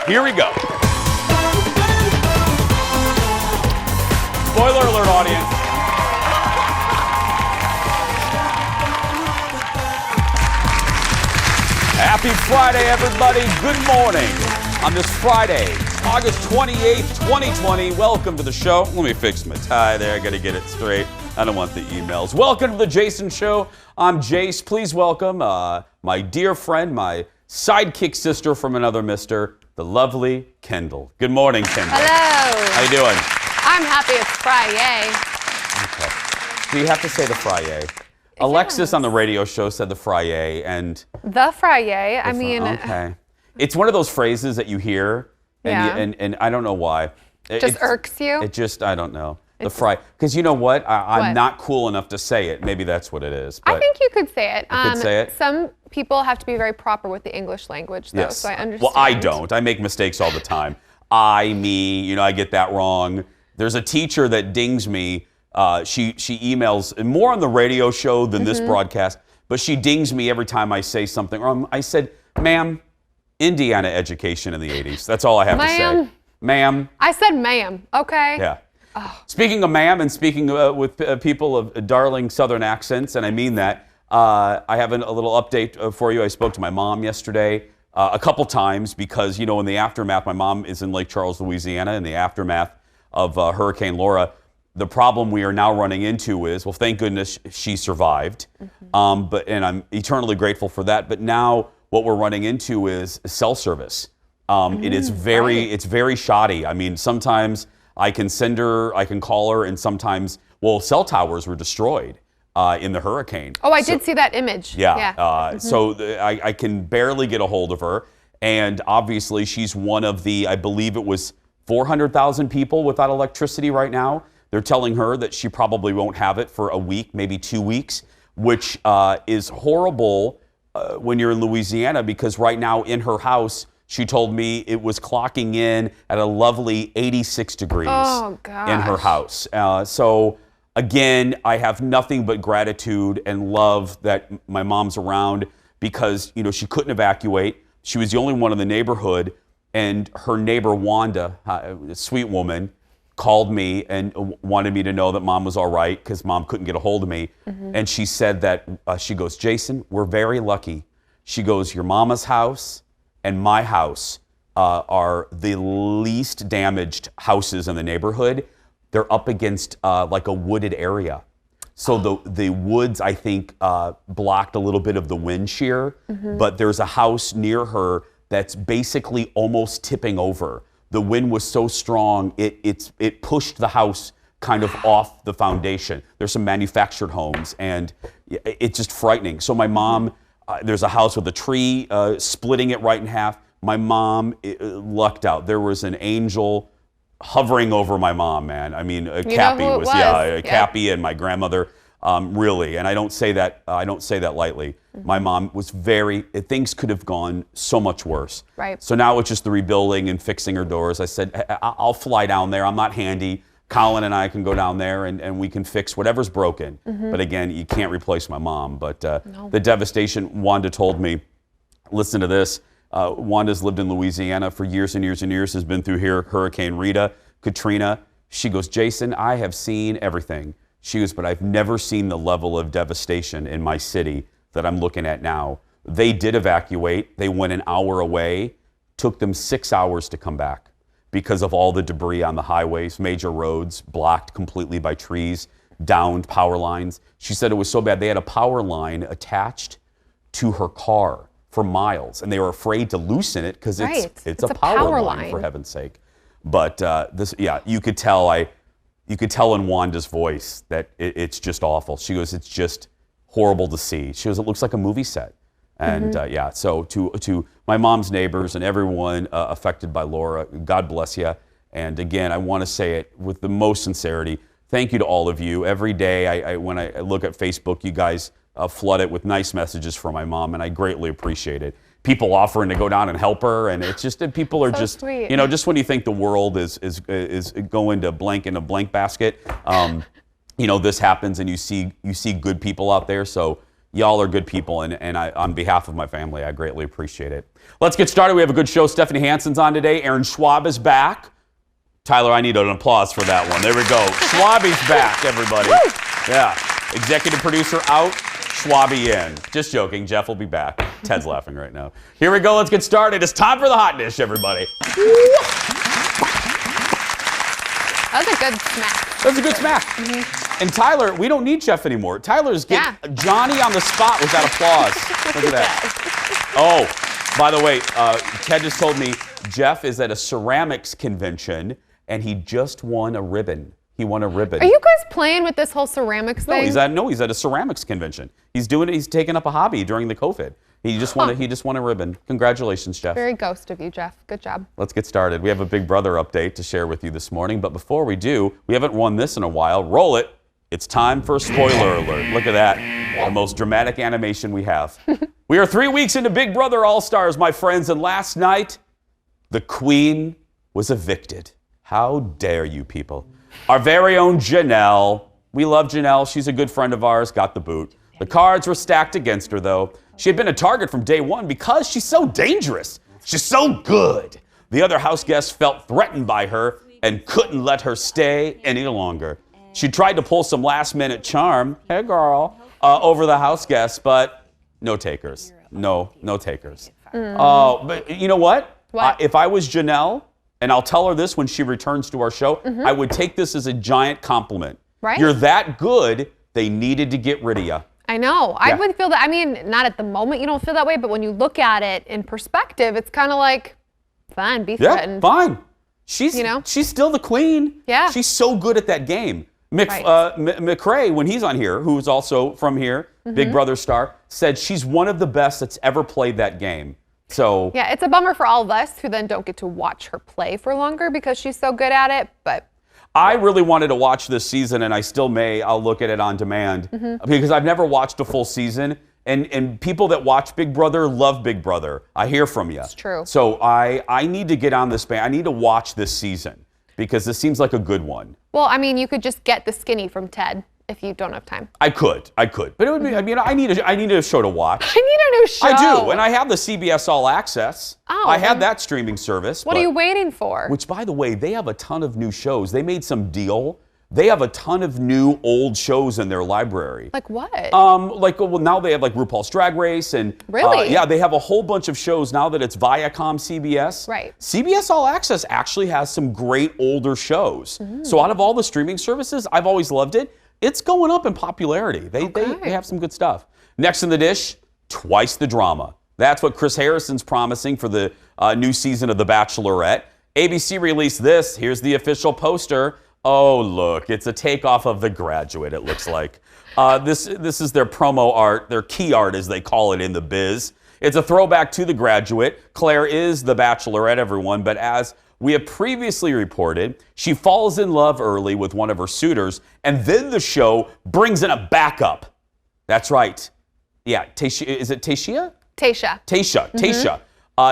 Here we go. Spoiler alert, audience. Happy Friday, everybody. Good morning on this Friday, August 28th, 2020. Welcome to the show. Let me fix my tie there. I got to get it straight. I don't want the emails. Welcome to the Jason Show. I'm Jace. Please welcome my dear friend, my sidekick sister from another mister, the lovely Kendall. Good morning, Kendall. Hello. How you doing? I'm happy it's Friday. Okay. Do you have to say the Friday? Alexis on the radio show said the Friday, and the Friday. I mean, okay. It's one of those phrases that you hear, and and I don't know why. Just irks you? It just, I don't know. The Friday, because you know what? I'm not cool enough to say it. Maybe that's what it is. I think you could say it. You could say it? Some people have to be very proper with the English language, though, Yes. so I understand. Well, I don't. I make mistakes all the time. Me, I get that wrong. There's a teacher that dings me. She emails, and more on the radio show than this broadcast, but she dings me every time I say something wrong. I said, ma'am, Indiana education in the 80s. That's all I have to say. Ma'am. I said ma'am, okay? Yeah. Oh. Speaking of ma'am and speaking with people of darling Southern accents, and I mean that, I have a little update for you. I spoke to my mom yesterday a couple times because, in the aftermath, my mom is in Lake Charles, Louisiana, in the aftermath of Hurricane Laura. The problem we are now running into is, well, thank goodness she survived, and I'm eternally grateful for that. But now what we're running into is cell service. It is it's very shoddy. I mean, sometimes I can call her, and sometimes, cell towers were destroyed in the hurricane. Oh, I did see that image. Yeah. So I can barely get a hold of her, and obviously she's one of the, I believe it was 400,000 people without electricity right now. They're telling her that she probably won't have it for a week, maybe 2 weeks, which is horrible when you're in Louisiana, because right now in her house, she told me it was clocking in at a lovely 86 degrees in her house. So again, I have nothing but gratitude and love that my mom's around, because she couldn't evacuate. She was the only one in the neighborhood, and her neighbor Wanda, a sweet woman, called me and wanted me to know that mom was all right, because mom couldn't get a hold of me. And she said that, she goes, Jason, we're very lucky. She goes, your mama's house and my house are the least damaged houses in the neighborhood. They're up against like a wooded area. So the woods, I think, blocked a little bit of the wind shear, but there's a house near her that's basically almost tipping over. The wind was so strong, it pushed the house kind of off the foundation. There's some manufactured homes, and it's just frightening. So my mom, there's a house with a tree splitting it right in half. My mom lucked out. There was an angel hovering over my mom, man. I mean, Cappy was. Cappy and my grandmother, really. And I don't say that lightly. My mom was things could have gone so much worse. Right. So now it's just the rebuilding and fixing her doors. I said, I'll fly down there. I'm not handy. Colin and I can go down there and we can fix whatever's broken. But again, you can't replace my mom. But the devastation, Wanda told me, listen to this. Wanda's lived in Louisiana for years and years and years, has been through here, Hurricane Rita, Katrina. She goes, Jason, I have seen everything. She goes, but I've never seen the level of devastation in my city that I'm looking at now. They did evacuate. They went an hour away. Took them 6 hours to come back because of all the debris on the highways, major roads blocked completely by trees, downed power lines. She said it was so bad they had a power line attached to her car for miles, and they were afraid to loosen it because it's a power line, for heaven's sake. But you could tell in Wanda's voice that it's just awful. She goes, it's just horrible to see. She goes, it looks like a movie set. And so to my mom's neighbors and everyone affected by Laura, God bless you. And again, I want to say it with the most sincerity. Thank you to all of you. Every day, when I look at Facebook, you guys flood it with nice messages for my mom, and I greatly appreciate it. People offering to go down and help her, and it's just that people are just sweet. Just when you think the world is going to blank in a blank basket, this happens, and you see good people out there. So Y'all are good people, and on behalf of my family, I greatly appreciate it. Let's get started. We have a good show. Stephanie Hansen's on today. Aaron Schwab is back. Tyler, I need an applause for that one. There we go. Schwabby's back, everybody. Woo! Yeah. Executive producer out, Schwabby in. Just joking. Jeff will be back. Ted's laughing right now. Here we go. Let's get started. It's time for the hot dish, everybody. That was a good smack. That's a good smack. Mm-hmm. And Tyler, we don't need Jeff anymore. Tyler's getting Johnny on the spot with that applause. Look at that. Oh, by the way, Ted just told me Jeff is at a ceramics convention and he just won a ribbon. He won a ribbon. Are you guys playing with this whole ceramics thing? He's at a ceramics convention. He's doing it. He's taking up a hobby during the COVID. He just won a ribbon. Congratulations, Jeff. Very ghost of you, Jeff. Good job. Let's get started. We have a Big Brother update to share with you this morning, but before we do, we haven't won this in a while. Roll it. It's time for a spoiler alert. Look at that. The most dramatic animation we have. We are 3 weeks into Big Brother All-Stars, my friends, and last night, the Queen was evicted. How dare you people? Our very own Janelle. We love Janelle. She's a good friend of ours. Got the boot. The cards were stacked against her, though. She had been a target from day one because she's so dangerous. She's so good. The other house guests felt threatened by her and couldn't let her stay any longer. She tried to pull some last-minute charm, hey girl, over the house guests, but no takers. No takers. But you know what? What? If I was Janelle, and I'll tell her this when she returns to our show, I would take this as a giant compliment. Right. You're that good, they needed to get rid of you. I know. Yeah. I would feel that. I mean, not at the moment you don't feel that way, but when you look at it in perspective, it's kind of like, fine, be threatened. Yeah, fine. She's still the queen. Yeah. She's so good at that game. McCrae, when he's on here, who's also from here, Big Brother star, said she's one of the best that's ever played that game. So yeah, it's a bummer for all of us who then don't get to watch her play for longer because she's so good at it, but I really wanted to watch this season, and I still may. I'll look at it on demand because I've never watched a full season. And people that watch Big Brother love Big Brother. I hear from you. It's true. So I need to get on this band. I need to watch this season because this seems like a good one. well, I mean, you could just get the skinny from Ted if you don't have time. I could, but it would be. I mean, I need a show to watch. I need a new show. I do, and I have the CBS All Access. Oh, I have that streaming service. What are you waiting for? Which, by the way, they have a ton of new shows. They made some deal. They have a ton of new old shows in their library. Like what? Now they have like RuPaul's Drag Race and Really? Yeah, they have a whole bunch of shows now that it's Viacom CBS. Right. CBS All Access actually has some great older shows. So out of all the streaming services, I've always loved it. It's going up in popularity. They have some good stuff. Next in the dish, twice the drama. That's what Chris Harrison's promising for the new season of The Bachelorette. ABC released this. Here's the official poster. Oh, look, it's a takeoff of The Graduate, it looks like. This is their promo art, their key art, as they call it in the biz. It's a throwback to The Graduate. Claire is the Bachelorette, everyone, but as we have previously reported, she falls in love early with one of her suitors, and then the show brings in a backup. That's right. Yeah, is it Tayshia? Tayshia. Tayshia.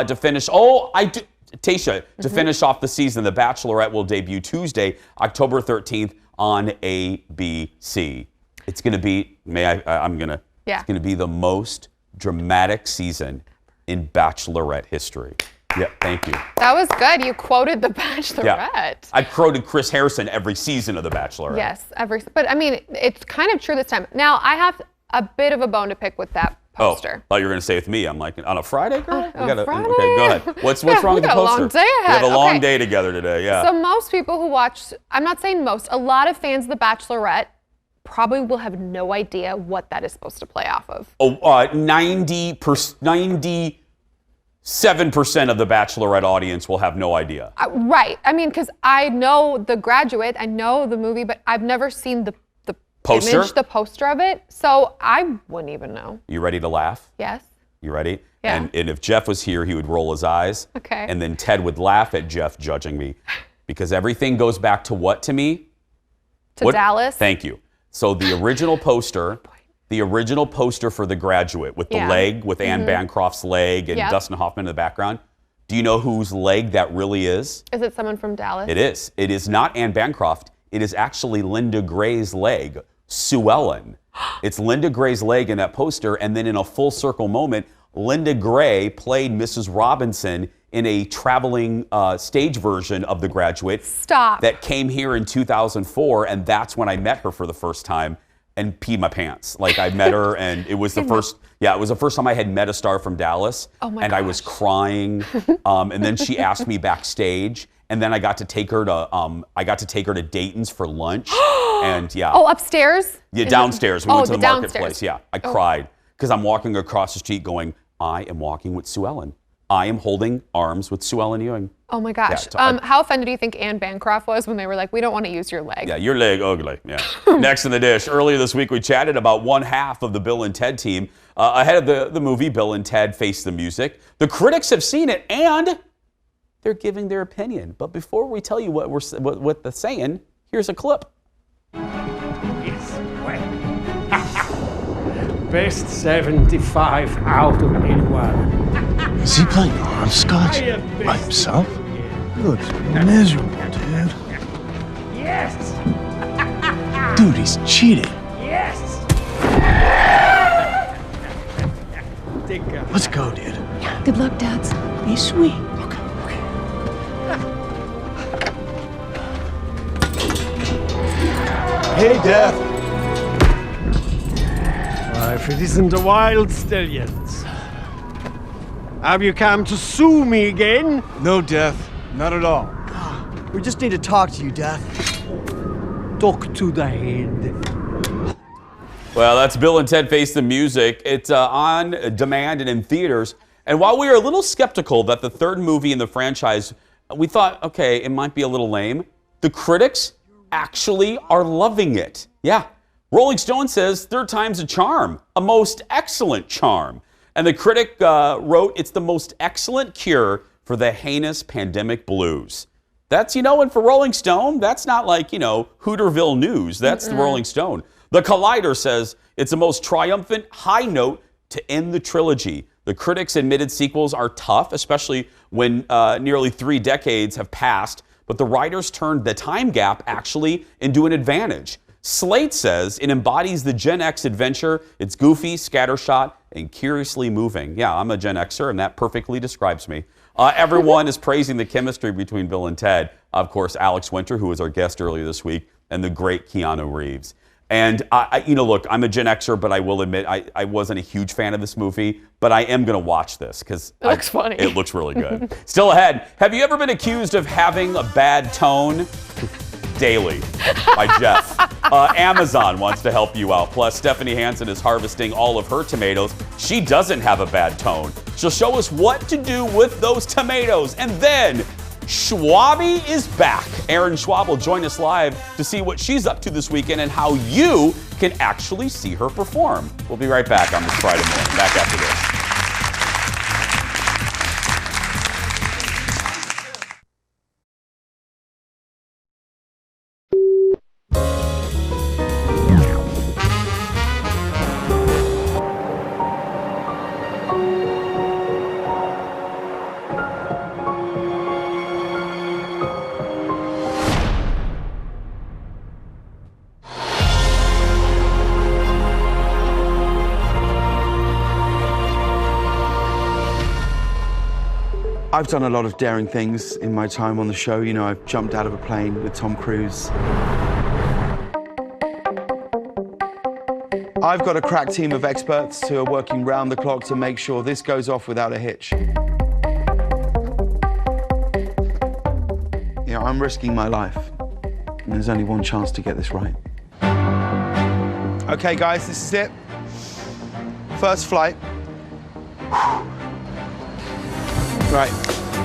To finish, Tayshia, to finish off the season, The Bachelorette will debut Tuesday, October 13th on ABC. It's going to be, it's going to be the most dramatic season in Bachelorette history. Yeah, thank you. That was good. You quoted The Bachelorette. Yeah. I quoted Chris Harrison every season of The Bachelorette. Yes, but I mean, it's kind of true this time. Now, I have a bit of a bone to pick with that poster. Oh, thought you were going to say with me. I'm like, on a Friday, girl? Friday? Okay, go ahead. What's wrong with the poster? We got a long day ahead. We have a long day together today, yeah. So most people who watch, I'm not saying most, a lot of fans of The Bachelorette probably will have no idea what that is supposed to play off of. 97% of the Bachelorette audience will have no idea. Right. I mean, because I know The Graduate, I know the movie, but I've never seen the poster? Image, the poster of it, so I wouldn't even know. You ready to laugh? Yes. You ready? Yeah. And if Jeff was here, he would roll his eyes. Okay. And then Ted would laugh at Jeff judging me. Because everything goes back to what to me? To Dallas? Thank you. So the original poster for The Graduate with the leg, with Anne Bancroft's leg and Dustin Hoffman in the background. Do you know whose leg that really is? Is it someone from Dallas? It is. It is not Anne Bancroft. It is actually Linda Gray's leg, Sue Ellen. It's Linda Gray's leg in that poster, and then in a full circle moment, Linda Gray played Mrs. Robinson in a traveling stage version of The Graduate. Stop. That came here in 2004, and that's when I met her for the first time and peed my pants. Like, I met her, and it was the first, it was the first time I had met a star from Dallas. Oh my and gosh. I was crying, and then she asked me backstage, and then I got to take her to Dayton's for lunch, and Oh, upstairs? yeah, downstairs. We went to the downstairs. marketplace. Yeah, I cried because I'm walking across the street going, I am walking with Sue Ellen. I am holding arms with Sue Ellen Ewing. Oh my gosh. Yeah, How offended do you think Anne Bancroft was when they were like, we don't want to use your leg? Yeah, your leg ugly. Yeah. Next in the dish. Earlier this week, we chatted about one half of the Bill and Ted team ahead of the movie Bill and Ted Face the Music. The critics have seen it and they're giving their opinion. But before we tell you what they're saying, here's a clip. Yes, well. Best 75 out of 81. Is he playing hopscotch by himself? Looks miserable, dude. Yes! Dude, he's cheating. Yes! Take care. Let's go, dude. Good luck, Dads. Be sweet. Hey, Death. If it isn't the Wild Stallions. Have you come to sue me again? No, Death. Not at all. We just need to talk to you, Death. Talk to the head. Well, that's Bill and Ted Face the Music. It's on demand and in theaters. And while we were a little skeptical that the third movie in the franchise, we thought, okay, it might be a little lame. The critics actually are loving it. Yeah. Rolling Stone says third time's a charm, a most excellent charm. And the critic wrote, it's the most excellent cure for the heinous pandemic blues. That's, and for Rolling Stone, that's not like, Hooterville News. That's the Rolling Stone. The Collider says it's the most triumphant high note to end the trilogy. The critics admitted sequels are tough, especially when nearly 3 decades have passed, but the writers turned the time gap actually into an advantage. Slate says it embodies the Gen X adventure. It's goofy, scattershot, and curiously moving. Yeah, I'm a Gen Xer, and that perfectly describes me. Everyone is praising the chemistry between Bill and Ted. Of course, Alex Winter, who was our guest earlier this week, and the great Keanu Reeves. And, look, I'm a Gen Xer, but I will admit I wasn't a huge fan of this movie, but I am going to watch this because it looks funny. It looks really good. Still ahead, have you ever been accused of having a bad tone? Daily by Jeff. Amazon wants to help you out. Plus, Stephanie Hansen is harvesting all of her tomatoes. She doesn't have a bad tone. She'll show us what to do with those tomatoes. And then Schwabi is back. Erin Schwab will join us live to see what she's up to this weekend and how you can actually see her perform. We'll be right back on this Friday morning. Back after this. I've done a lot of daring things in my time on the show. I've jumped out of a plane with Tom Cruise. I've got a crack team of experts who are working round the clock to make sure this goes off without a hitch. I'm risking my life. And there's only one chance to get this right. Okay, guys, this is it. First flight. Right,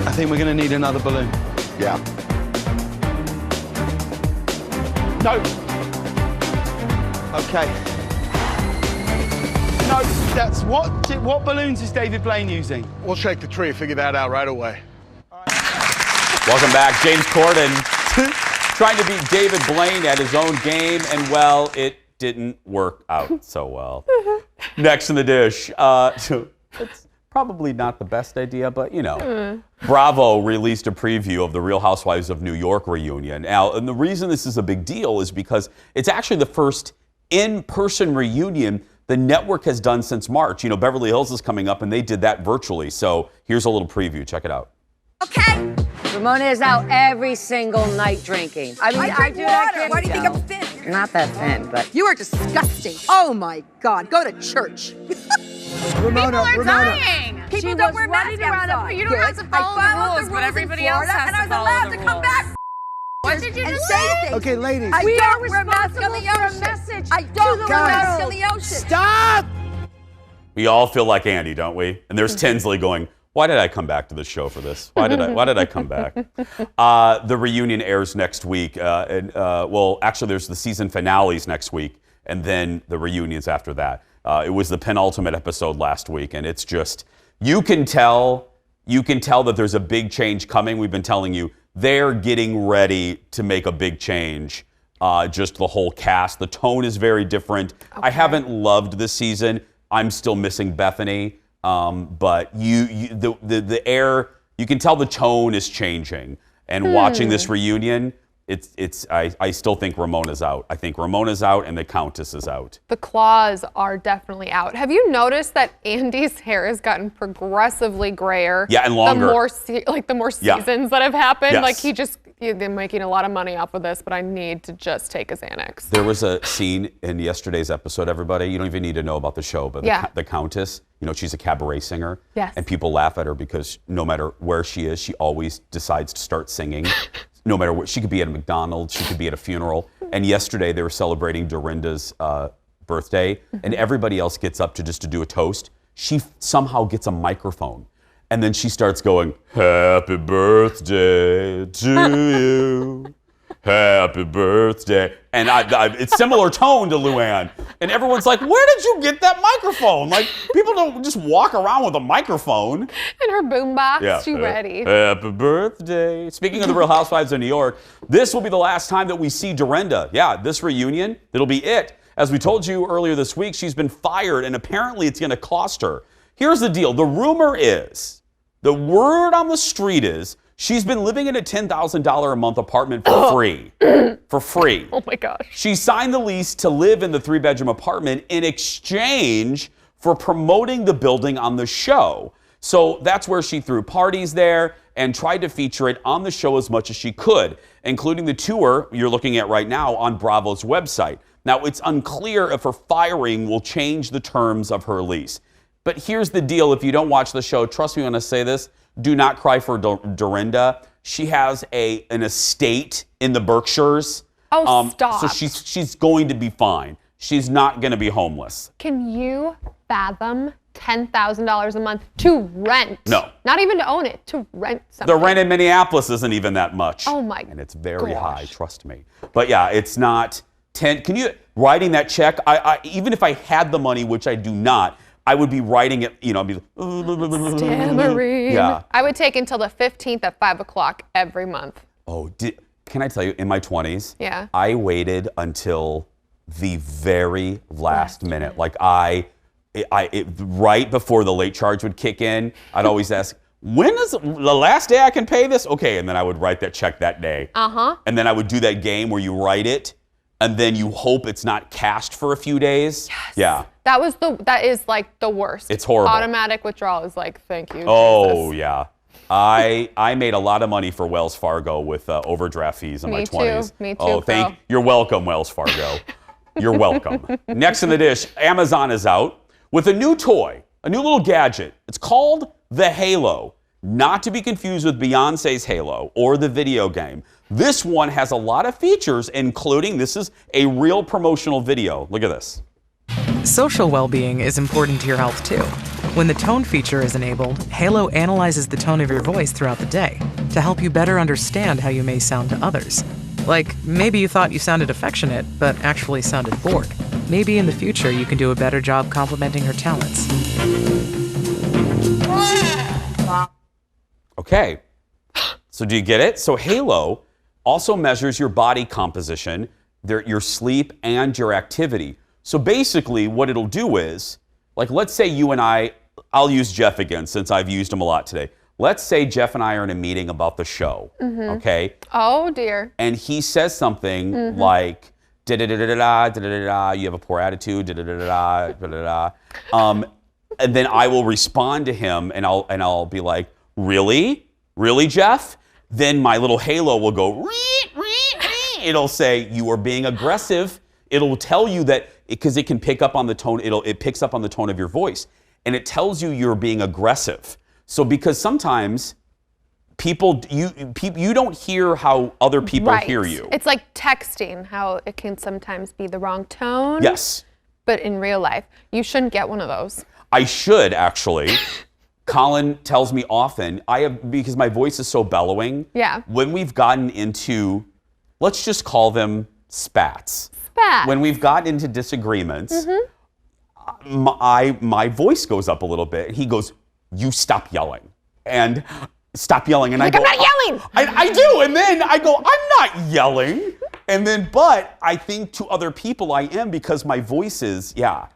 I think we're going to need another balloon. Yeah. No. Okay. No, that's what balloons is David Blaine using? We'll shake the tree, figure that out right away. Welcome back. James Corden trying to beat David Blaine at his own game, and well, it didn't work out so well. Next in the dish. It's probably not the best idea, but Bravo released a preview of the Real Housewives of New York reunion. Now, and the reason this is a big deal is because it's actually the first in-person reunion the network has done since March. You know, Beverly Hills is coming up, and they did that virtually. So here's a little preview. Check it out. Okay. Ramona is out every single night drinking. I mean, I drink water. Why do you think I'm thin? You're not that thin, but You are disgusting. Oh my God. Go to church. Ramona, dying. People She don't was wear masks running around outside. You don't have to follow the I followed rules, but everybody in else Florida, has and to I was follow allowed the to come rules. back What did you and just say say? things. Okay, ladies. I We don't are wear masks in the responsible for a ocean. message I don't to the wear masks world. in the ocean. Stop! We all feel like Andy, don't we? And there's Tinsley going, why did I come back to this show for this? Why did I come back? The reunion airs next week. Well, actually, there's the season finales next week, and then the reunions after that. It was the penultimate episode last week, and it's just, you can tell that there's a big change coming. We've been telling you, they're getting ready to make a big change. Just the whole cast. The tone is very different. Okay. I haven't loved this season. I'm still missing Bethany. But the air, you can tell the tone is changing. And watching this reunion, I still think Ramona's out. I think Ramona's out and the Countess is out. The claws are definitely out. Have you noticed that Andy's hair has gotten progressively grayer? Yeah, and longer. The more seasons that have happened. Yes. Like they're making a lot of money off of this, but I need to just take a Xanax. There was a scene in yesterday's episode, everybody. You don't even need to know about the show, but the Countess, you know, she's a cabaret singer. Yes. And people laugh at her because no matter where she is, she always decides to start singing. No matter what, she could be at a McDonald's, she could be at a funeral. And yesterday they were celebrating Dorinda's birthday, and everybody else gets up to do a toast. She somehow gets a microphone, and then she starts going, "Happy birthday to you, happy birthday." And it's similar tone to Luann. And everyone's like, where did you get that microphone? Like, people don't just walk around with a microphone. And her boombox, she ready. Happy birthday. Speaking of the Real Housewives of New York, this will be the last time that we see Dorinda. Yeah, this reunion, it'll be it. As we told you earlier this week, she's been fired, and apparently it's going to cost her. Here's the deal. The rumor is, the word on the street is, she's been living in a $10,000 a month apartment for free. For free. Oh my gosh. She signed the lease to live in the 3-bedroom apartment in exchange for promoting the building on the show. So that's where she threw parties there and tried to feature it on the show as much as she could, including the tour you're looking at right now on Bravo's website. Now, it's unclear if her firing will change the terms of her lease. But here's the deal. If you don't watch the show, trust me when I say this, do not cry for Dorinda. She has an estate in the Berkshires. Oh, stop. So she's going to be fine. She's not going to be homeless. Can you fathom $10,000 a month to rent? No. Not even to own it, to rent something. The rent in Minneapolis isn't even that much. Oh my And it's very gosh. high, trust me. But yeah, it's not 10. Can you, writing that check, even if I had the money, which I do not, I would be writing it, you know, I'd be Stammering. Yeah. I would take until the 15th at 5 o'clock every month. Oh, can I tell you, in my 20s, Yeah. I waited until the very last minute. Like right before the late charge would kick in, I'd always ask, when is the last day I can pay this? Okay, and then I would write that check that day. Uh-huh. And then I would do that game where you write it, and then you hope it's not cashed for a few days. Yes. Yeah. That is like the worst. It's horrible. Automatic withdrawal is like, thank you, Oh, Jesus. yeah. I made a lot of money for Wells Fargo with overdraft fees in my 20s. Me too, Oh, girl. you're welcome, Wells Fargo. You're welcome. Next in the dish, Amazon is out with a new toy, a new little gadget. It's called the Halo, not to be confused with Beyonce's Halo or the video game. This one has a lot of features, including, this is a real promotional video. Look at this. Social well-being is important to your health too. When the tone feature is enabled, Halo analyzes the tone of your voice throughout the day to help you better understand how you may sound to others. Like, maybe you thought you sounded affectionate, but actually sounded bored. Maybe in the future you can do a better job complimenting her talents. Okay, so do you get it? So Halo also measures your body composition, your sleep, and your activity. So basically what it'll do is, like let's say you and I'll use Jeff again since I've used him a lot today. Let's say Jeff and I are in a meeting about the show, okay? Oh, dear. And he says something like, da-da-da-da-da, da-da-da-da, you have a poor attitude, da-da-da-da-da, da-da-da-da. And then I will respond to him, and I'll be like, really? Really, Jeff? Then my little halo will go, it'll say, you are being aggressive. It'll tell you that, because it can pick up on the tone, it picks up on the tone of your voice, and it tells you you're being aggressive. So because sometimes people, you don't hear how other people hear you. It's like texting, how it can sometimes be the wrong tone. Yes. But in real life, you shouldn't get one of those. I should, actually. Colin tells me often, because my voice is so bellowing. Yeah. When we've gotten into, let's just call them spats. When we've gotten into disagreements, my voice goes up a little bit. He goes, you stop yelling. And stop yelling. And I go, I'm not yelling. I do. And then I go, I'm not yelling. And then, but I think to other people I am, because my voice is, No,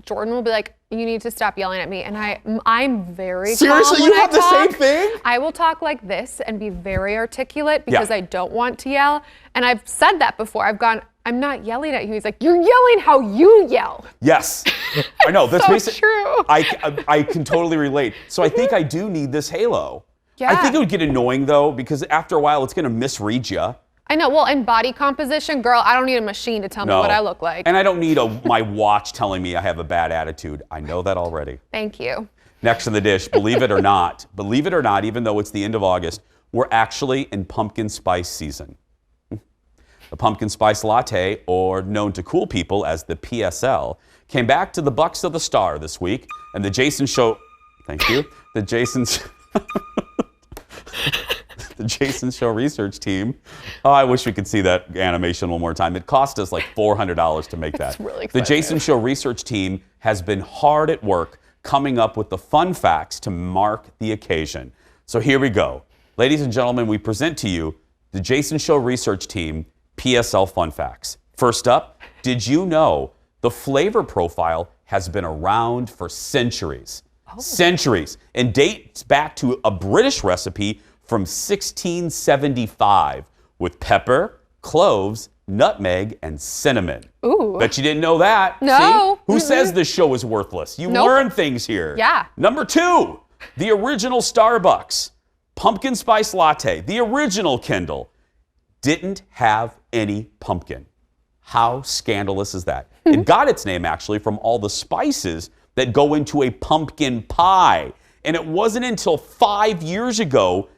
Jordan will be like, you need to stop yelling at me. And I'm very Seriously, calm you when have I the talk. same thing? I will talk like this and be very articulate because I don't want to yell. And I've said that before. I'm not yelling at you. He's like, you're yelling how you yell. Yes. I know. That's so basically true. I can totally relate. So I think I do need this halo. Yeah. I think it would get annoying, though, because after a while, it's going to misread you. I know. Well, in body composition, girl, I don't need a machine to tell me what I look like. And I don't need my watch telling me I have a bad attitude. I know that already. Thank you. Next on the dish, believe it or not, even though it's the end of August, we're actually in pumpkin spice season. The pumpkin spice latte, or known to cool people as the PSL, came back to the Bucks of the Star this week, and the Jason Show, thank you, the Jason Show research team. Oh, I wish we could see that animation one more time. It cost us like $400 to make that. It's really the expensive. Jason Show research team has been hard at work coming up with the fun facts to mark the occasion. So here we go. Ladies and gentlemen, we present to you the Jason Show research team PSL fun facts. First up, did you know the flavor profile has been around for centuries? Centuries, and dates back to a British recipe from 1675 with pepper, cloves, nutmeg, and cinnamon. Ooh. Bet you didn't know that. No. See? Who says this show is worthless? You learn things here. Yeah. Number 2, the original Starbucks pumpkin spice latte, the original Kindle, didn't have any pumpkin. How scandalous is that? It got its name actually from all the spices that go into a pumpkin pie. And it wasn't until 5 years ago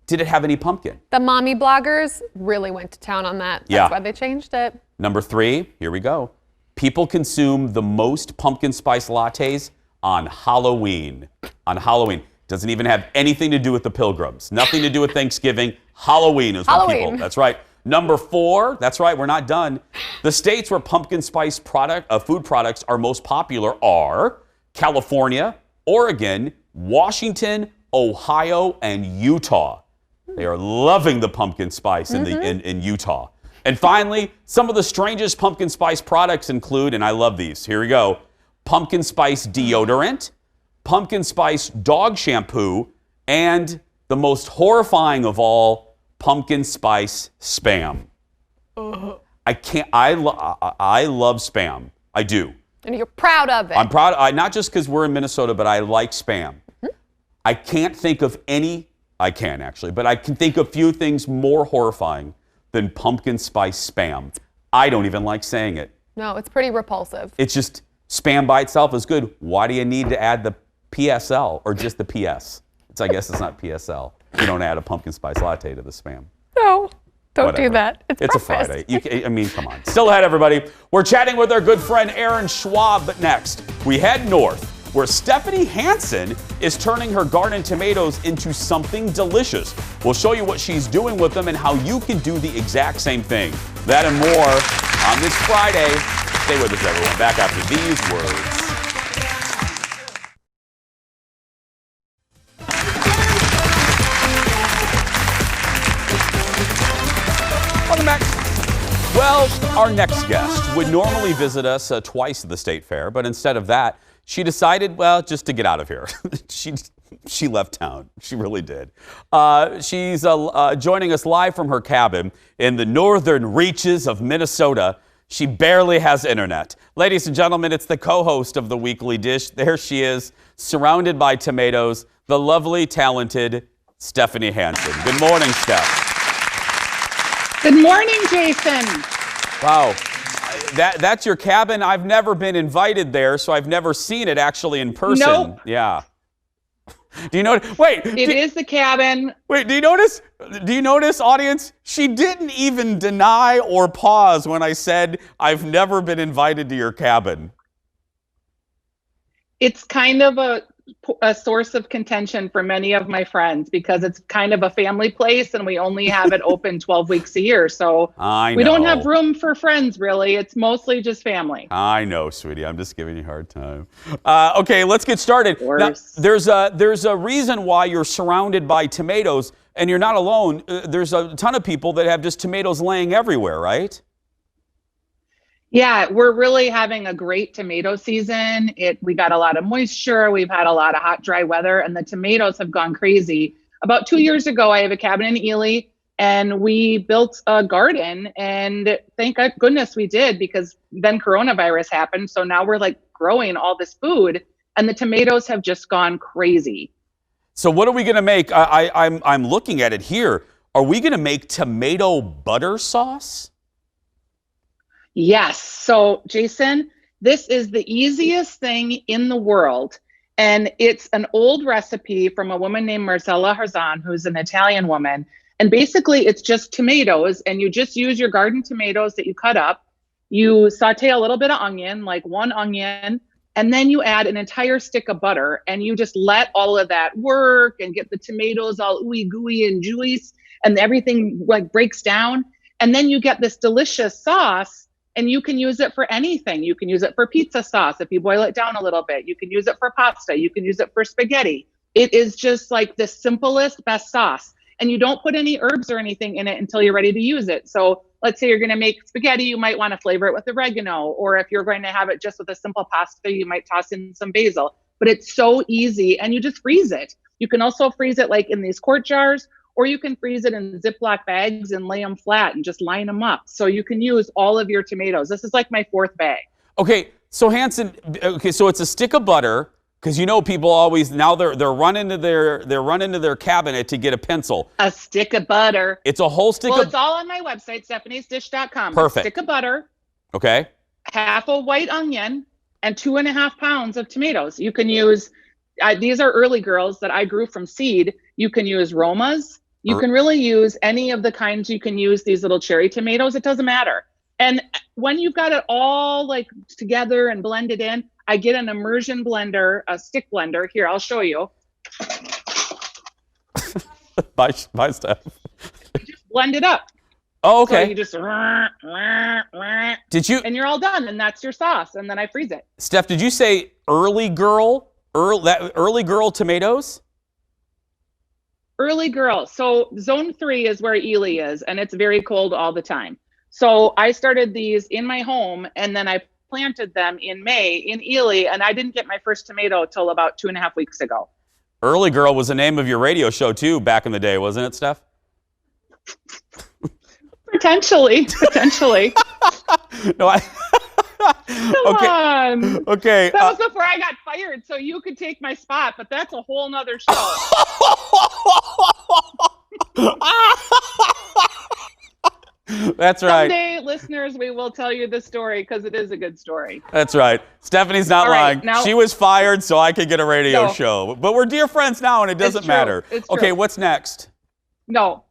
did it have any pumpkin. The mommy bloggers really went to town on that. That's why they changed it. Number 3, here we go. People consume the most pumpkin spice lattes on Halloween. On Halloween. Doesn't even have anything to do with the Pilgrims. Nothing to do with Thanksgiving. Halloween is what people. That's right. Number 4, that's right, we're not done. The states where pumpkin spice food products are most popular are California, Oregon, Washington, Ohio, and Utah. They are loving the pumpkin spice in Utah. And finally, some of the strangest pumpkin spice products include, and I love these, here we go, pumpkin spice deodorant, pumpkin spice dog shampoo, and the most horrifying of all, pumpkin spice Spam. I love Spam. I do. And you're proud of it. I'm proud, not just because we're in Minnesota, but I like Spam. I can't think of any, I can actually, but I can think of few things more horrifying than pumpkin spice Spam. I don't even like saying it. No, it's pretty repulsive. It's just, Spam by itself is good. Why do you need to add the PSL or just the PS? I guess it's not PSL. You don't add a pumpkin spice latte to the Spam. No, don't Whatever. do that. It's a Friday. I mean, come on. Still ahead, everybody. We're chatting with our good friend Aaron Schwab, but next, we head north, where Stephanie Hansen is turning her garden tomatoes into something delicious. We'll show you what she's doing with them and how you can do the exact same thing. That and more on this Friday. Stay with us, everyone. Back after these words. Welcome back. Well, our next guest would normally visit us twice at the State Fair, but instead of that, she decided, well, just to get out of here. She left town. She really did. She's joining us live from her cabin in the northern reaches of Minnesota. She barely has internet. Ladies and gentlemen, it's the co-host of the Weekly Dish. There she is, surrounded by tomatoes, the lovely, talented Stephanie Hansen. Good morning, Steph. Good morning, Jason. Wow. That's your cabin. I've never been invited there, so I've never seen it actually in person. Nope. Yeah. Do you know? Wait. It is the cabin. Wait, do you notice? Do you notice, audience? She didn't even deny or pause when I said, I've never been invited to your cabin. It's kind of a source of contention for many of my friends because it's kind of a family place and we only have it open 12 weeks a year. So we don't have room for friends, really. It's mostly just family. I know, sweetie. I'm just giving you a hard time. Okay, let's get started. Now, there's a reason why you're surrounded by tomatoes, and you're not alone. There's a ton of people that have just tomatoes laying everywhere, right? Yeah, we're really having a great tomato season. We got a lot of moisture. We've had a lot of hot, dry weather, and the tomatoes have gone crazy. About 2 years ago, I have a cabin in Ely, and we built a garden, and thank goodness we did, because then coronavirus happened. So now we're like growing all this food, and the tomatoes have just gone crazy. So what are we going to make? I'm looking at it here. Are we going to make tomato butter sauce? Yes. So, Jason, this is the easiest thing in the world. And it's an old recipe from a woman named Marcella Harzan, who's an Italian woman. And basically, it's just tomatoes. And you just use your garden tomatoes that you cut up. You saute a little bit of onion, like 1 onion. And then you add an entire stick of butter. And you just let all of that work and get the tomatoes all ooey gooey and juice. And everything like breaks down. And then you get this delicious sauce. And you can use it for anything. You can use it for pizza sauce if you boil it down a little bit. You can use it for pasta. You can use it for spaghetti. It is just like the simplest, best sauce. And you don't put any herbs or anything in it until you're ready to use it. So let's say you're going to make spaghetti, you might want to flavor it with oregano. Or if you're going to have it just with a simple pasta, you might toss in some basil. But it's so easy, and you just freeze it. You can also freeze it like in these quart jars, or you can freeze it in Ziploc bags and lay them flat and just line them up. So you can use all of your tomatoes. This is like my 4th bag. Okay, so Hansen, so it's a stick of butter, because you know people always now they're running to their cabinet to get a pencil. A stick of butter. It's a whole stick. Well, it's all on my website, stephaniesdish.com. Perfect. A stick of butter. Okay. Half a white onion and 2.5 pounds of tomatoes. You can use these are early girls that I grew from seed. You can use Romas. You can really use any of the kinds. You can use these little cherry tomatoes. It doesn't matter. And when you've got it all like together and blended in, I get an immersion blender, a stick blender. Here, I'll show you. Bye, Steph. You just blend it up. Oh, okay. So you just did you? And you're all done, and that's your sauce. And then I freeze it. Steph, did you say early girl tomatoes? Early girl. So zone 3 is where Ely is, and it's very cold all the time. So I started these in my home, and then I planted them in May in Ely, and I didn't get my first tomato till about 2.5 weeks ago. Early Girl was the name of your radio show too back in the day, wasn't it, Steph? Potentially. No, Come on. Okay. That was before I got fired, so you could take my spot, but that's a whole nother show. That's right. Someday, listeners, we will tell you the story because it is a good story. That's right. Stephanie's not lying. Now, she was fired so I could get a radio show. But we're dear friends now, and it doesn't matter. It's okay, true. What's next? No.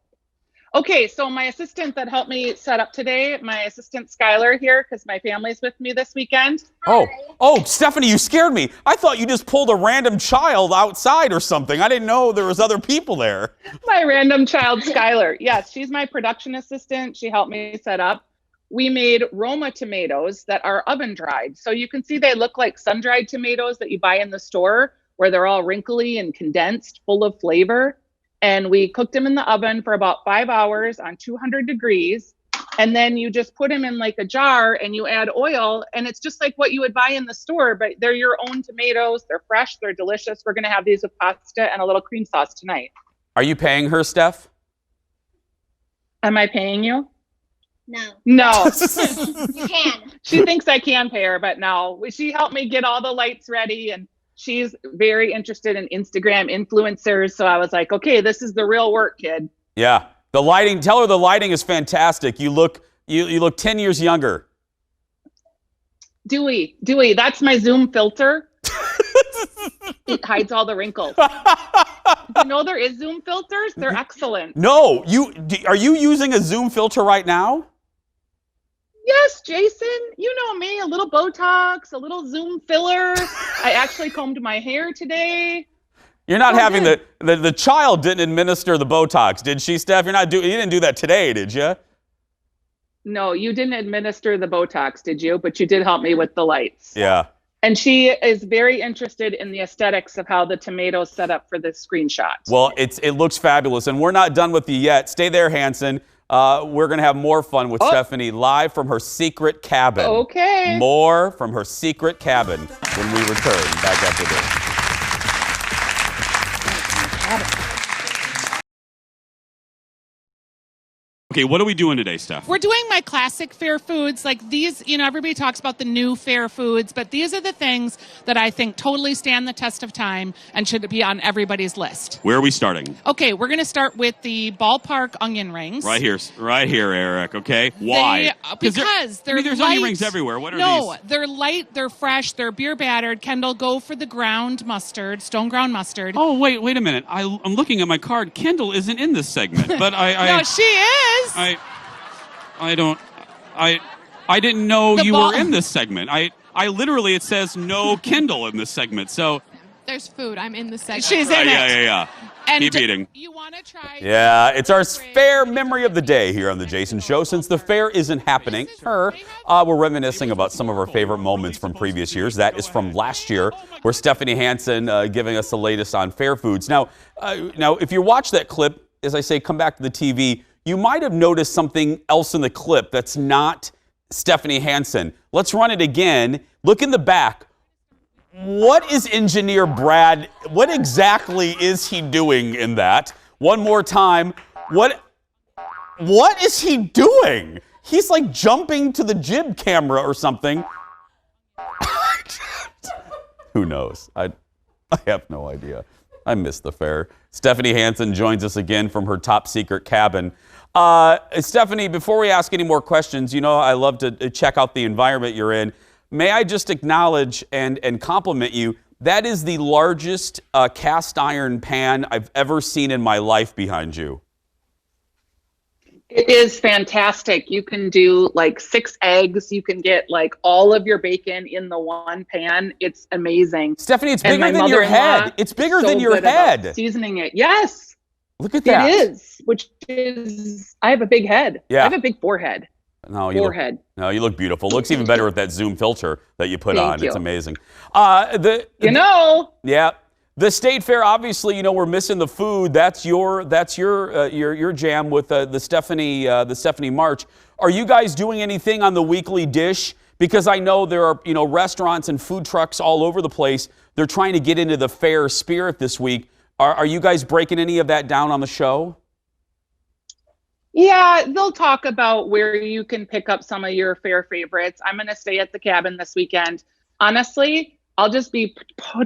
Okay, so my assistant that helped me set up today, my assistant Skylar here, because my family's with me this weekend. Oh, Stephanie, you scared me. I thought you just pulled a random child outside or something. I didn't know there was other people there. My random child, Skylar. Yes, she's my production assistant. She helped me set up. We made Roma tomatoes that are oven dried. So you can see they look like sun-dried tomatoes that you buy in the store, where they're all wrinkly and condensed, full of flavor. And we cooked them in the oven for about 5 hours on 200 degrees. And then you just put them in like a jar and you add oil, and it's just like what you would buy in the store, but they're your own tomatoes. They're fresh. They're delicious. We're going to have these with pasta and a little cream sauce tonight. Are you paying her, Steph? Am I paying you? No. No. You can. She thinks I can pay her, but no. She helped me get all the lights ready, and she's very interested in Instagram influencers. So I was like, okay, this is the real work, kid. Yeah. The lighting, tell her the lighting is fantastic. You look 10 years younger. Dewey, that's my Zoom filter. It hides all the wrinkles. You know there is Zoom filters? They're excellent. No, are you using a Zoom filter right now? Yes, Jason. You know me, a little Botox, a little Zoom filler. I actually combed my hair today. You're not having the child didn't administer the Botox, did she, Steph? You didn't do that today, did you? No, you didn't administer the Botox, did you? But you did help me with the lights. Yeah. And she is very interested in the aesthetics of how the tomatoes set up for this screenshot. Well, it looks fabulous, and we're not done with you yet. Stay there, Hanson. We're going to have more fun with Stephanie live from her secret cabin. Okay. More from her secret cabin when we return back after this. Okay, what are we doing today, Steph? We're doing my classic fair foods. Like these, everybody talks about the new fair foods, but these are the things that I think totally stand the test of time and should be on everybody's list. Where are we starting? Okay, we're going to start with the ballpark onion rings. Right here, Eric, okay? Why? Because they're there's light. onion rings everywhere. What are these? No, they're light, they're fresh, they're beer battered. Kendall, go for the ground mustard, stone ground mustard. Oh, wait a minute. I'm looking at my card. Kendall isn't in this segment, but No, she is. I didn't know you were in this segment. I literally, it says no Kendall in this segment. So There's food. I'm in the segment. She's in it. Yeah. And keep eating. You want to try? Yeah, it's our fair memory of the day here on the Jason Show. Since the fair isn't happening, we're reminiscing about some of our favorite moments from previous years. That is from last year, where Stephanie Hanson giving us the latest on fair foods. Now, if you watch that clip, as I say, come back to the TV, you might have noticed something else in the clip that's not Stephanie Hanson. Let's run it again. Look in the back. What is engineer Brad, what exactly is he doing in that? One more time. What is he doing? He's like jumping to the jib camera or something. Who knows? I have no idea. I missed the fair. Stephanie Hanson joins us again from her top secret cabin. Stephanie, before we ask any more questions, I love to check out the environment you're in. May I just acknowledge and compliment you, that is the largest cast iron pan I've ever seen in my life behind you. It is fantastic. You can do like 6 eggs. You can get like all of your bacon in the one pan. It's amazing. Stephanie, it's bigger than your head. It's bigger than your head. Seasoning it. Yes. Look at that. It is, I have a big head. Yeah. I have a big forehead. No, you look beautiful. Looks even better with that Zoom filter that you put on. Thank you. It's amazing. Yeah. The state fair, obviously, we're missing the food. That's your jam with the Stephanie March. Are you guys doing anything on the weekly dish? Because I know there are, restaurants and food trucks all over the place. They're trying to get into the fair spirit this week. Are you guys breaking any of that down on the show? Yeah, they'll talk about where you can pick up some of your fair favorites. I'm going to stay at the cabin this weekend. Honestly, I'll just be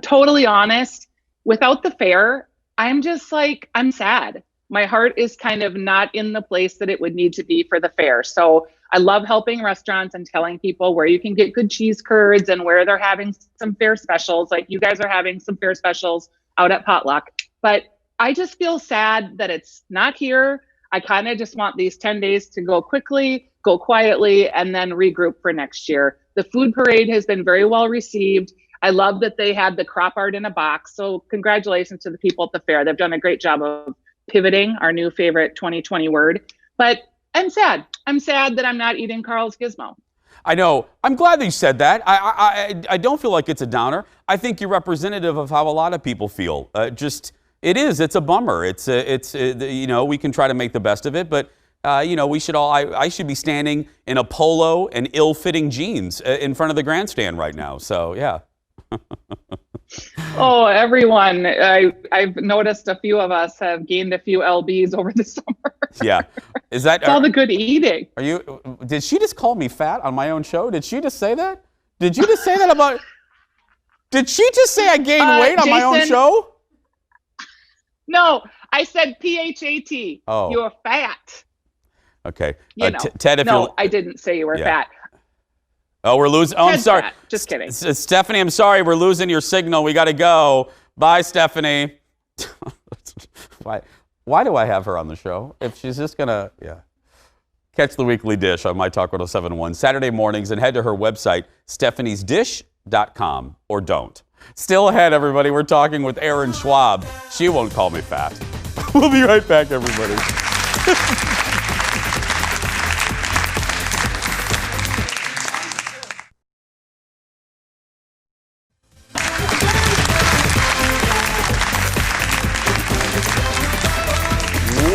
totally honest. Without the fair, I'm just I'm sad. My heart is kind of not in the place that it would need to be for the fair. So I love helping restaurants and telling people where you can get good cheese curds and where they're having some fair specials. Like you guys are having some fair specials out at Potluck. But I just feel sad that it's not here. I kind of just want these 10 days to go quickly, go quietly, and then regroup for next year. The food parade has been very well received. I love that they had the crop art in a box. So congratulations to the people at the fair. They've done a great job of pivoting, our new favorite 2020 word. But I'm sad. I'm sad that I'm not eating Carl's Gizmo. I know. I'm glad that you said that. I don't feel like it's a downer. I think you're representative of how a lot of people feel. It is. It's a bummer. We can try to make the best of it, but we should all. I should be standing in a polo and ill-fitting jeans in front of the grandstand right now. So yeah. Oh, everyone! I've noticed a few of us have gained a few lbs over the summer. Yeah, is that it's all the good eating? Did she just call me fat on my own show? Did she just say that? Did you just say that about? Did she just say I gained weight on my own show? No, I said PHAT. Oh, you're fat. Okay, Ted. I didn't say you were fat. Oh, we're losing. Oh, I'm sorry. Fat. Just kidding. Stephanie, I'm sorry. We're losing your signal. We got to go. Bye, Stephanie. Why do I have her on the show? If she's just going to, catch the weekly dish on My Talk 1071 Saturday mornings and head to her website, stephaniesdish.com, or don't. Still ahead, everybody. We're talking with Erin Schwab. She won't call me fat. We'll be right back, everybody.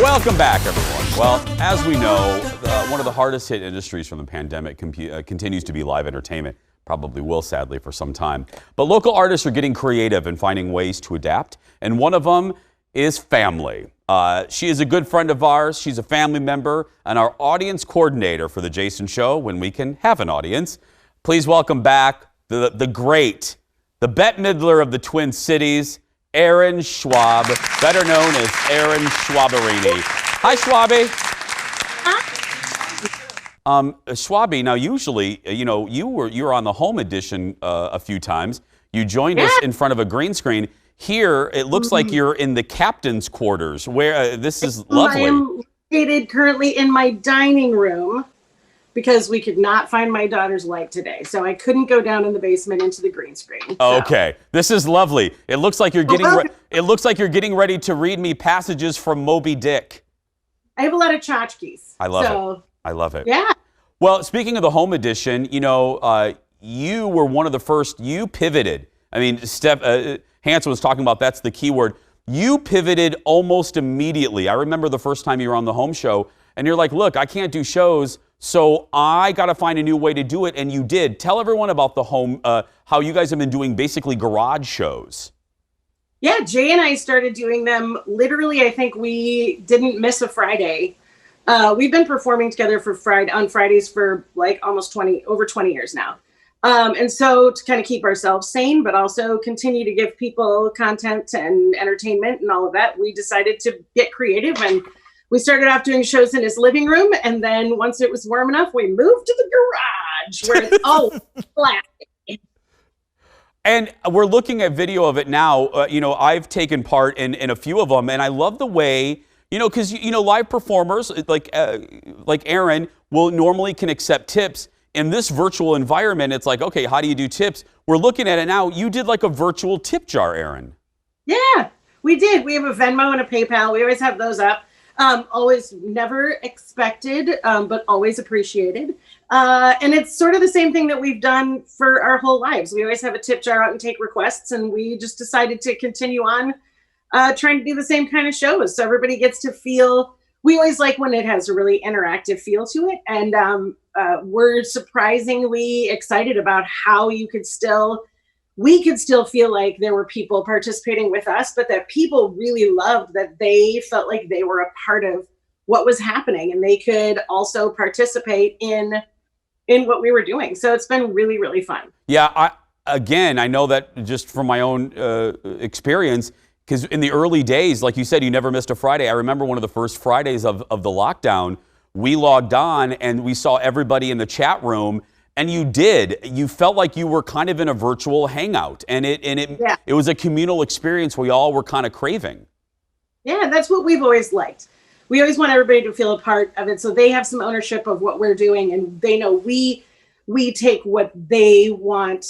Welcome back, everyone. Well, as we know, one of the hardest hit industries from the pandemic continues to be live entertainment. Probably will, sadly, for some time. But local artists are getting creative and finding ways to adapt, and one of them is family. She is a good friend of ours. She's a family member and our audience coordinator for The Jason Show when we can have an audience. Please welcome back the great, the Bette Midler of the Twin Cities, Erin Schwab, better known as Erin Schwaberini. Hi, Schwabi. Schwabi, now usually, you were on the home edition a few times. You joined us in front of a green screen. Here, it looks like you're in the captain's quarters, where this is lovely. I am located currently in my dining room because we could not find my daughter's light today. So I couldn't go down in the basement into the green screen. So. Okay, this is lovely. It looks like you're getting getting ready to read me passages from Moby Dick. I have a lot of tchotchkes. I love it. I love it. Yeah. Well, speaking of the home edition, you were one of the first. You pivoted. I mean, Hanson was talking about that's the key word. You pivoted almost immediately. I remember the first time you were on the home show, and you're like, look, I can't do shows, so I got to find a new way to do it, and you did. Tell everyone about the home, how you guys have been doing basically garage shows. Yeah, Jay and I started doing them literally, I think we didn't miss a Friday. We've been performing together on Fridays for like over 20 years now. And so to kind of keep ourselves sane, but also continue to give people content and entertainment and all of that, we decided to get creative, and we started off doing shows in his living room. And then once it was warm enough, we moved to the garage where it's all flat. And we're looking at video of it now. I've taken part in a few of them, and I love the way, because, live performers like Erin will normally can accept tips. In this virtual environment, it's like, okay, how do you do tips? We're looking at it now. You did like a virtual tip jar, Erin. Yeah, we did. We have a Venmo and a PayPal. We always have those up. Always never expected, but always appreciated. And it's sort of the same thing that we've done for our whole lives. We always have a tip jar out and take requests, and we just decided to continue on trying to do the same kind of shows. So everybody gets to feel, we always like when it has a really interactive feel to it. And we're surprisingly excited about how we could still feel like there were people participating with us, but that people really loved that they felt like they were a part of what was happening and they could also participate in what we were doing. So it's been really, really fun. Yeah, I know that just from my own experience, because in the early days, like you said, you never missed a Friday. I remember one of the first Fridays of the lockdown, we logged on and we saw everybody in the chat room, and you felt like you were kind of in a virtual hangout, and it was a communal experience we all were kind of craving. Yeah, that's what we've always liked. We always want everybody to feel a part of it, so they have some ownership of what we're doing, and they know we take what they want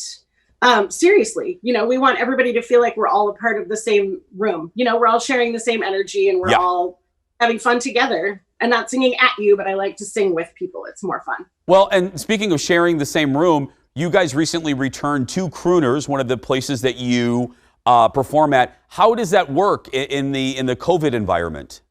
seriously. We want everybody to feel like we're all a part of the same room. We're all sharing the same energy, and we're all having fun together. And not singing at you, but I like to sing with people. It's more fun. Well, and speaking of sharing the same room, you guys recently returned to Crooners, one of the places that you perform at. How does that work in the COVID environment?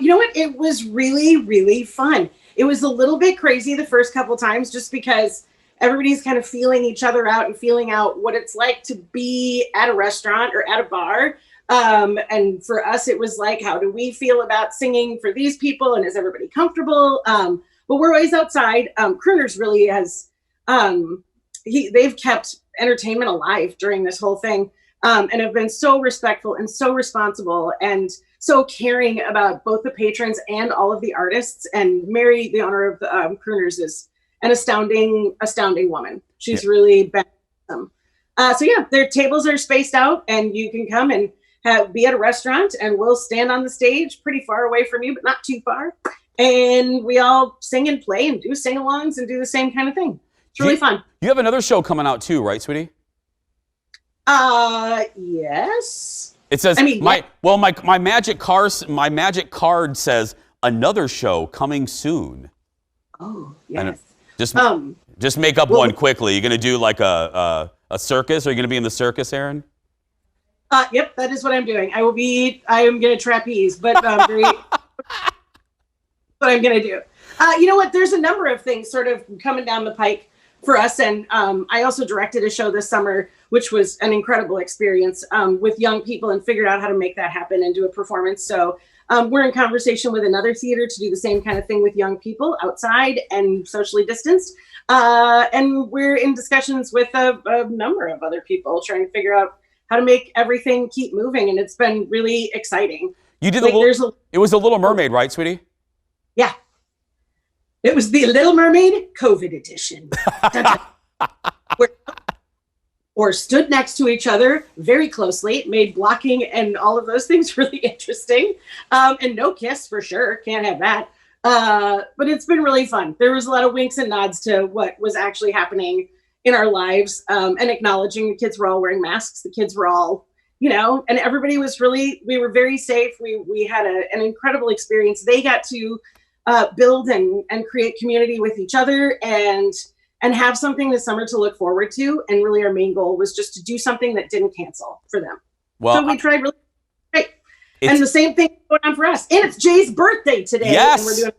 You know what? It was really, really fun. It was a little bit crazy the first couple times just because everybody's kind of feeling each other out and feeling out what it's like to be at a restaurant or at a bar. And for us, it was like, how do we feel about singing for these people? And is everybody comfortable? But we're always outside. Crooners really has, they've kept entertainment alive during this whole thing, and have been so respectful and so responsible and so caring about both the patrons and all of the artists. And Mary, the owner of the Crooners, is an astounding woman. She's really been awesome. So yeah, their tables are spaced out, and you can come and be at a restaurant, and we'll stand on the stage pretty far away from you, but not too far. And we all sing and play and do sing-alongs and do the same kind of thing. It's really fun. You have another show coming out too, right, sweetie? Yes. It says my magic card says another show coming soon. Oh, yes. And just make up one quickly. You're gonna do like a circus? Are you gonna be in the circus, Aaron? Yep, that is what I'm doing. I am gonna trapeze, but what I'm gonna do. You know what? There's a number of things sort of coming down the pike for us, and I also directed a show this summer, which was an incredible experience with young people, and figured out how to make that happen and do a performance. So we're in conversation with another theater to do the same kind of thing with young people outside and socially distanced. And we're in discussions with a number of other people trying to figure out how to make everything keep moving, and it's been really exciting. You did it was a Little Mermaid, right, sweetie? Yeah. It was the Little Mermaid COVID edition. Or stood next to each other very closely, made blocking and all of those things really interesting. And no kiss for sure, can't have that. But it's been really fun. There was a lot of winks and nods to what was actually happening in our lives, and acknowledging the kids were all wearing masks. The kids were all, and everybody was we were very safe. We had an incredible experience. They got to build and create community with each other and have something this summer to look forward to. And really our main goal was just to do something that didn't cancel for them. Well, so we tried really great. And the same thing going on for us. And it's Jay's birthday today. Yes. And we're doing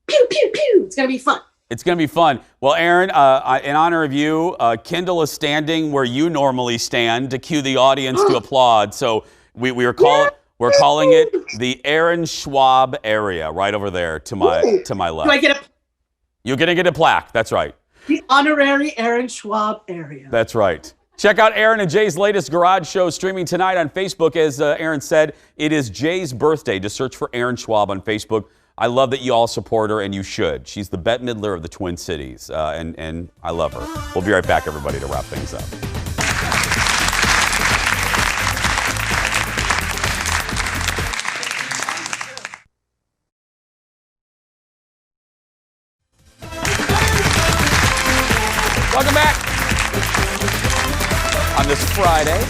pew, pew, pew. It's going to be fun. It's going to be fun. Well, Aaron, in honor of you, Kendall is standing where you normally stand to cue the audience to applaud. So we're calling it the Aaron Schwab area, right over there to my left. Do I get a? You're going to get a plaque. That's right. The honorary Aaron Schwab area. That's right. Check out Aaron and Jay's latest garage show streaming tonight on Facebook. As Aaron said, it is Jay's birthday. Just search for Aaron Schwab on Facebook. I love that you all support her, and you should. She's the Bette Midler of the Twin Cities, and I love her. We'll be right back, everybody, to wrap things up. Welcome back on this Friday.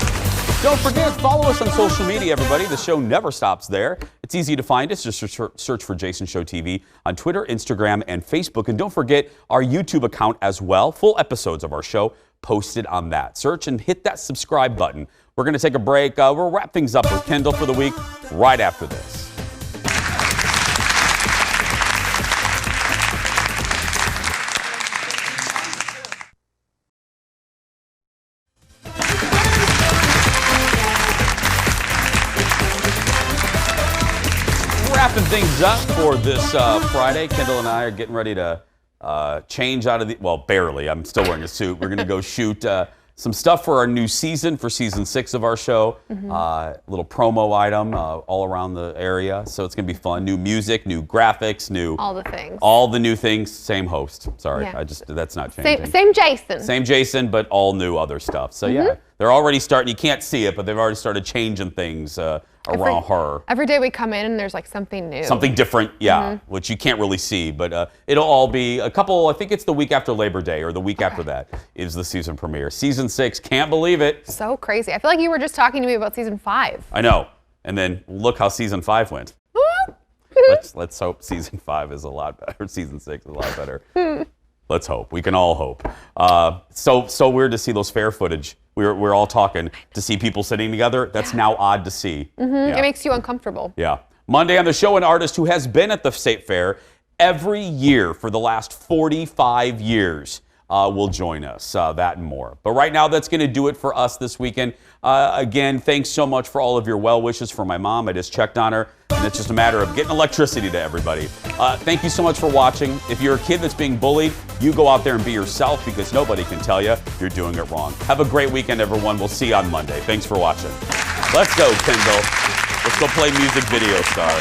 Don't forget, follow us on social media, everybody. The show never stops there. It's easy to find us. Just search for Jason Show TV on Twitter, Instagram, and Facebook. And don't forget our YouTube account as well. Full episodes of our show posted on that. Search and hit that subscribe button. We're going to take a break. We'll wrap things up with Kendall for the week right after this. Wrapping things up for this Friday. Kendall and I are getting ready to change out of barely. I'm still wearing a suit. We're going to go shoot some stuff for our new season, for season 6 of our show. Little promo item all around the area. So it's going to be fun. New music, new graphics, all the things. All the new things. Same host. Sorry, yeah. That's not changing. Same Jason. Same Jason, but all new other stuff. So yeah, they're already starting. You can't see it, but they've already started changing things around her. Every day we come in and there's like something new. Something different, yeah, which you can't really see. But it'll all be I think it's the week after Labor Day or the week after that is the season premiere. Season 6, can't believe it. So crazy. I feel like you were just talking to me about season 5. I know. And then look how season 5 went. Let's hope season 5 is a lot better. Season 6 is a lot better. Let's hope. We can all hope. So weird to see those fair footage. We're all talking to see people sitting together. That's now odd to see. Yeah. It makes you uncomfortable. Yeah. Monday on the show, an artist who has been at the State Fair every year for the last 45 years will join us. That and more. But right now, that's going to do it for us this weekend. Again, thanks so much for all of your well wishes for my mom. I just checked on her, and it's just a matter of getting electricity to everybody. Thank you so much for watching. If you're a kid that's being bullied, you go out there and be yourself, because nobody can tell you you're doing it wrong. Have a great weekend, everyone. We'll see you on Monday. Thanks for watching. Let's go, Kendall. Let's go play Music Video Star.